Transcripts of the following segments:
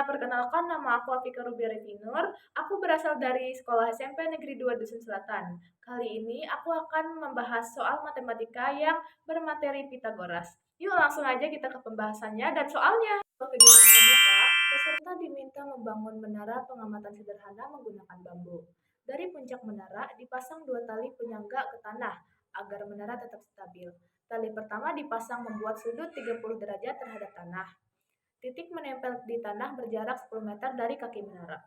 perkenalkan nama aku Afika Rubiari Finur. Aku berasal dari Sekolah SMP Negeri 2 Dusun Selatan. Kali ini aku akan membahas soal matematika yang bermateri Pitagoras. Yuk langsung aja kita ke pembahasannya dan soalnya. Untuk kegiatan pramuka, peserta diminta membangun menara pengamatan sederhana menggunakan bambu. Dari puncak menara dipasang dua tali penyangga ke tanah agar menara tetap stabil. Tali pertama dipasang membuat sudut 30 derajat terhadap tanah. Titik menempel di tanah berjarak 10 meter dari kaki menara.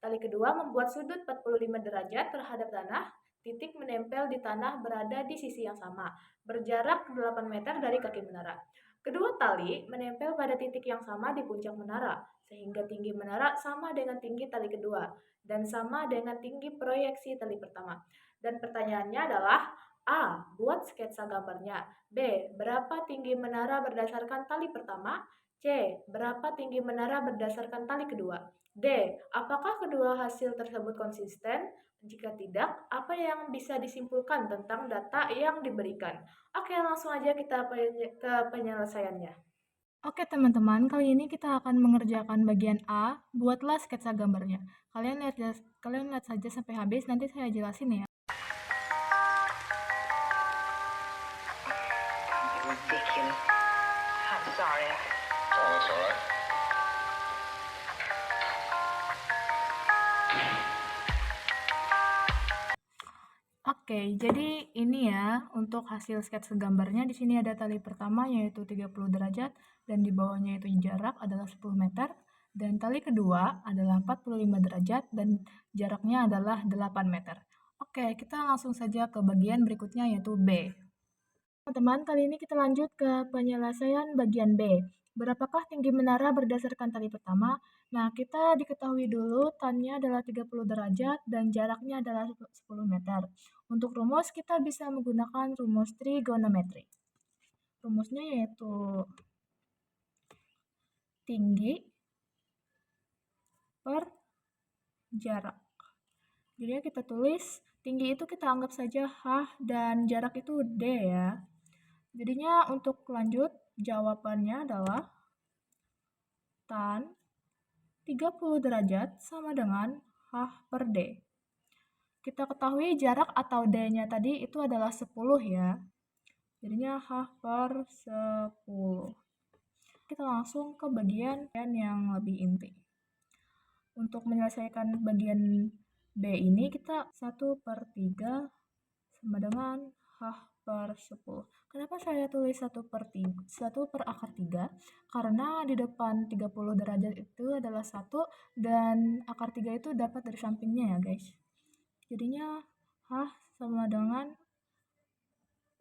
Tali kedua membuat sudut 45 derajat terhadap tanah. Titik menempel di tanah berada di sisi yang sama, berjarak 8 meter dari kaki menara. Kedua tali menempel pada titik yang sama di puncak menara, sehingga tinggi menara sama dengan tinggi tali kedua, dan sama dengan tinggi proyeksi tali pertama. Dan pertanyaannya adalah, A. Buat sketsa gambarnya. B. Berapa tinggi menara berdasarkan tali pertama? C. Berapa tinggi menara berdasarkan tali kedua? D. Apakah kedua hasil tersebut konsisten? Jika tidak, apa yang bisa disimpulkan tentang data yang diberikan? Oke, langsung aja kita ke penyelesaiannya. Oke teman-teman, kali ini kita akan mengerjakan bagian A. Buatlah sketsa gambarnya. Kalian lihat saja sampai habis, nanti saya jelasin ya. Ridiculous. I'm sorry. Oh, that's all right. Oke, jadi ini ya untuk hasil sketsa gambarnya. Di sini ada tali pertama yaitu 30 derajat dan di bawahnya itu jarak adalah 10 meter dan tali kedua adalah 45 derajat dan jaraknya adalah 8 meter. Oke, kita langsung saja ke bagian berikutnya yaitu B. Teman-teman, kali ini kita lanjut ke penyelesaian bagian B. Berapakah tinggi menara berdasarkan tali pertama? Nah, kita diketahui dulu tannya adalah 30 derajat dan jaraknya adalah 10 meter. Untuk rumus, kita bisa menggunakan rumus trigonometri. Rumusnya yaitu tinggi per jarak. Jadi kita tulis, tinggi itu kita anggap saja H dan jarak itu D ya. Jadinya untuk lanjut, jawabannya adalah tan 30 derajat sama dengan H per D. Kita ketahui jarak atau D-nya tadi itu adalah 10 ya. Jadinya H per 10. Kita langsung ke bagian yang lebih inti. Untuk menyelesaikan bagian B ini kita 1/3 sama dengan H per 10. Kenapa saya tulis 1/3? Karena di depan 30 derajat itu adalah 1 dan akar 3 itu dapat dari sampingnya ya guys. Jadinya H sama dengan,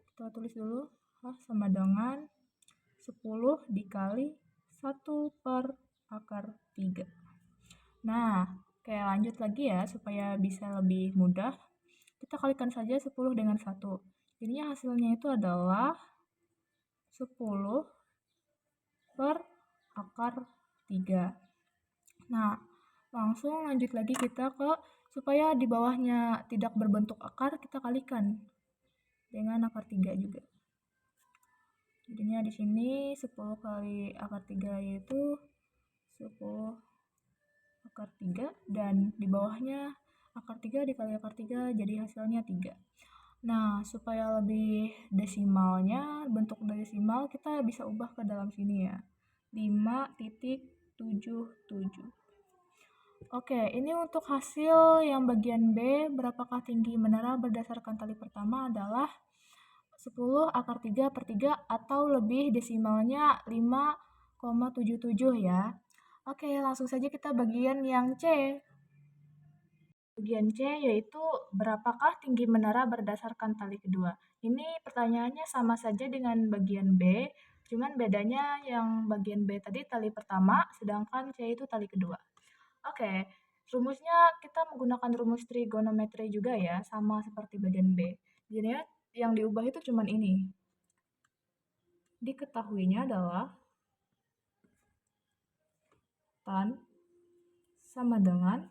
kita tulis dulu, H sama dengan 10 dikali 1/3. Nah, kayak lanjut lagi ya supaya bisa lebih mudah. Kita kalikan saja 10 dengan 1. Jadinya hasilnya itu adalah 10 per akar 3. Nah, langsung lanjut lagi kita ke, supaya di bawahnya tidak berbentuk akar, kita kalikan dengan akar 3 juga. Jadinya di sini 10 kali akar 3 yaitu 10 akar 3 dan di bawahnya akar 3 dikali akar 3 jadi hasilnya 3. Nah, supaya lebih desimalnya, bentuk desimal kita bisa ubah ke dalam sini ya. 5,77. Oke, ini untuk hasil yang bagian B, berapakah tinggi menara berdasarkan tali pertama adalah 10 akar 3 per 3 atau lebih desimalnya 5,77 ya. Oke, langsung saja kita bagian yang C. Bagian C yaitu berapakah tinggi menara berdasarkan tali kedua. Ini pertanyaannya sama saja dengan bagian B, cuman bedanya yang bagian B tadi tali pertama, sedangkan C itu tali kedua. Oke, rumusnya kita menggunakan rumus trigonometri juga ya, sama seperti bagian B. Jadi yang diubah itu cuman ini. Diketahuinya adalah tan sama dengan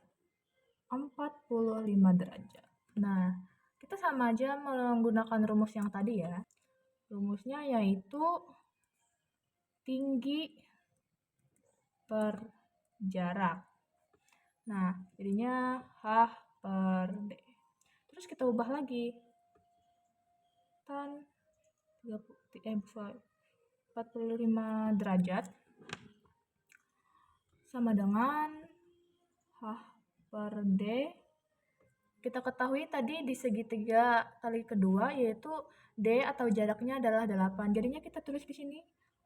45 derajat. Nah, kita sama aja menggunakan rumus yang tadi ya. Rumusnya yaitu tinggi per jarak. Nah, jadinya H per D. Terus kita ubah lagi. Tan 45 derajat sama dengan H per D. Kita ketahui tadi di segitiga kali kedua yaitu D atau jaraknya adalah 8. Jadinya kita tulis di sini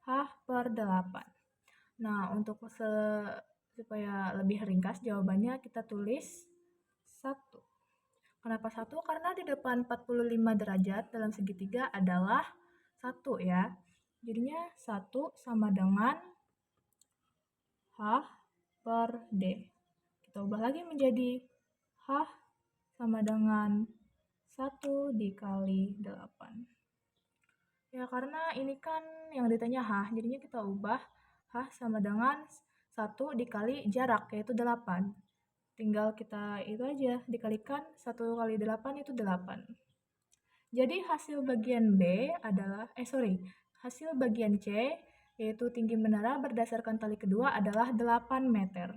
H per 8. Nah, untuk supaya lebih ringkas jawabannya kita tulis 1. Kenapa 1? Karena di depan 45 derajat dalam segitiga adalah 1 ya. Jadinya 1 sama dengan H per D. Kita ubah lagi menjadi H sama dengan 1 dikali 8. Ya, karena ini kan yang ditanya H, jadinya kita ubah H sama dengan 1 dikali jarak, yaitu 8. Tinggal kita itu aja, dikalikan 1 kali 8 itu 8. Jadi hasil bagian B adalah, hasil bagian C, yaitu tinggi menara berdasarkan tali kedua adalah 8 meter.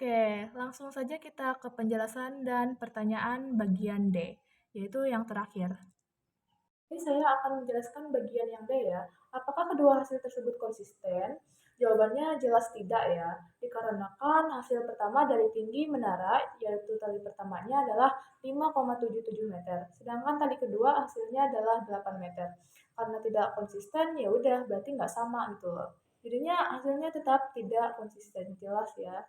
Oke, langsung saja kita ke penjelasan dan pertanyaan bagian D, yaitu yang terakhir. Ini saya akan menjelaskan bagian yang D ya. Apakah kedua hasil tersebut konsisten? Jawabannya jelas tidak ya, dikarenakan hasil pertama dari tinggi menara, yaitu tali pertamanya adalah 5,77 meter, sedangkan tali kedua hasilnya adalah 8 meter. Karena tidak konsisten, ya udah berarti nggak sama gitu loh. Jadinya hasilnya tetap tidak konsisten, jelas ya.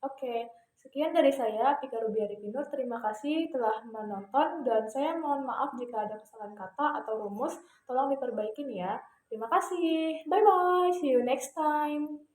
Oke, sekian dari saya, Pika Rubiari Pinur. Terima kasih telah menonton dan saya mohon maaf jika ada kesalahan kata atau rumus. Tolong diperbaikin ya. Terima kasih. Bye-bye. See you next time.